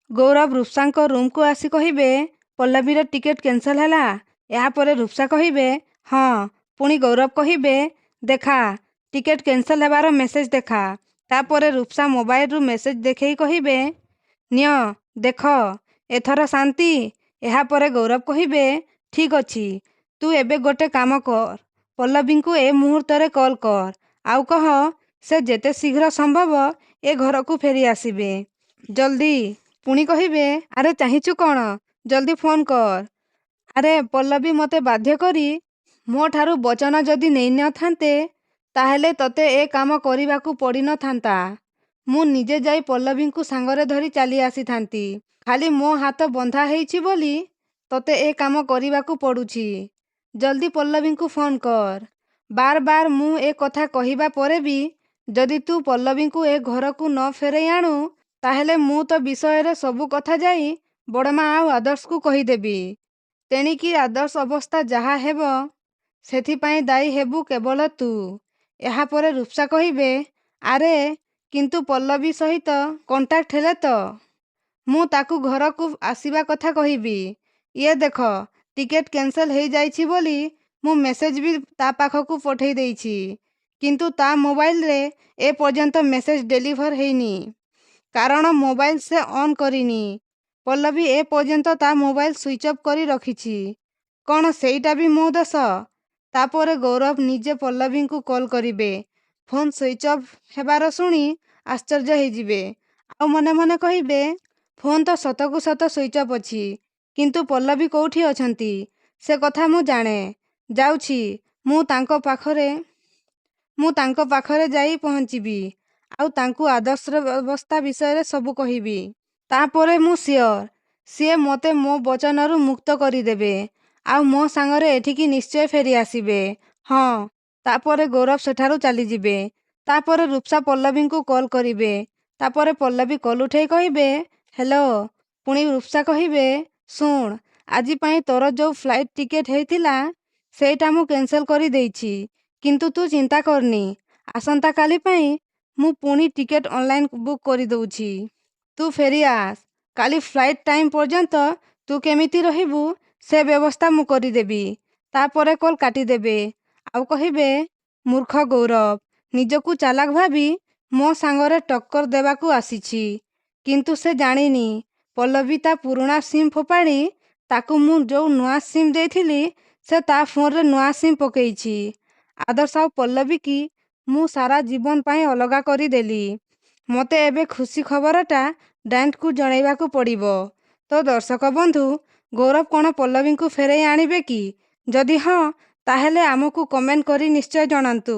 गौरव Rupsa room को आसी कहिबे पल्लवीर टिकेट कैंसल हैला। यापर रूपसा कहिबे हाँ। पुणी गौरव कहिबे देखा टिकेट कैंसल हेबार मेसेज देखा। तापर रूपसा मोबाइल रु मेसेज देखई कहिबे निय देख एथर शांति। यापर गौरव कहिबे ठीक अछि तू एबे गोटे काम कर पल्लवी को ए मुहूर्त कॉल कर आउ कह से जेते शीघ्र संभव ए घर को फेरी आसिबे जल्दी। पुणी कहिबे अरे चाहिचु कौन जल्दी फोन कर। अरे पल्लवी मते बाध्य करी मो ठारू वचन जदि नहीं न थांते ताहेले तते ए काम करिबाकू पड़ी न थांता। मु निजे जाई पल्लवी को सांगरे धरी चली आसी थांती। खाली मो हाथ बंधा हेइछि बोली तते ए काम करिबाकू पड़ुछि। जल्दी पल्लवी को फोन कर। बार बार मु ए कथा कहिबा परे भी जदि तू पल्लवी को ए घर को न फेरई आणु ताहेले मु तो विषय रे सबु कथा जाई बड़मा आउ आदर्श को कहीदेवी। तेणिकी आदर्श अवस्था जहा हेब सेथिपाई दायी हेबु केवल तू। यहाँ परे रूपसा कहिबे आरे किंतु पल्लवी सहित कंटाक्ट हेले तो मु ताकू घर को आसीबा कथा कहिबी। ये देख टिकेट कैंसल हो जाइछि बोली मु मेसेज भी ता पाखकू पठेई देइछि किंतु ता मोबाइल रे ए पर्यंत मेसेज डेलीवर हेइनी कारण मोबाइल से ऑन करिनी। पल्लवी ए पर्यंत ता मोबाइल स्विच ऑफ करी रखिछि कौन सेईटा भी मो दोष। तापर गौरव निजे पल्लवी को कॉल करिबे फोन स्विच ऑफ हेबार शुणी आश्चर्य होइजिबे आ मने मने कहिबे फोन तो सतकू सत स्विच ऑफ अछि किंतु पल्लवी कोठी अछंती से कथा मु जाने जाउछि मु तांको पाखरे जाई पहुंचीबी आउ तांकू आदर्श अवस्था विषय सबू कहिबी। तापरे मु सियोर सीए मते मो वचन रु मुक्त करिदेबे आउ मो सांगरे एठिकी निश्चय फेरी आसीबे। हाँ तापरे गौरव सेठारु चली जिबे। तापरे रूपसा पल्लवी को कॉल करिबे। तापरे पल्लवी कॉल उठेई कहिबे हेलो। पुणी रूपसा कहिबे सुन आजी पाई तोर जो फ्लाइट टिकेट हेइतिला सेटा मु कैंसल करी देइछि किंतु तू चिंता करनी आसंता काली पाई मु पुणी टिकेट ऑनलाइन बुक करी दउछि। तू फेरी आस काली फ्लाइट टाइम पर्यंत तू केमिति रहिबु से व्यवस्था मु करी देबी। तापरे कॉल काटी देबे आउ कहिबे मूर्ख गौरव निजकू चालाक भाबी मो सांगरे टक्कर देबाकू आसीछि किंतु से जानिनी पल्लवी ता पुराना सिम फोपाड़ी ताकू मु जो नुआ सिम देइथिली से ता फोन रे नुआ सिम पकेइछि। आदर्श आउ पल्लवी की मु सारा जीवन पाई अलगा करी देली। मते एबे खुशी खबरटा डांट को जणाइबाकू पड़िबो। तो दर्शक बंधु गौरव कौन पल्लवी को फेरई आनिबे कि जदि हाँ ताहेले आमको कमेंट करी निश्चय जणांतु।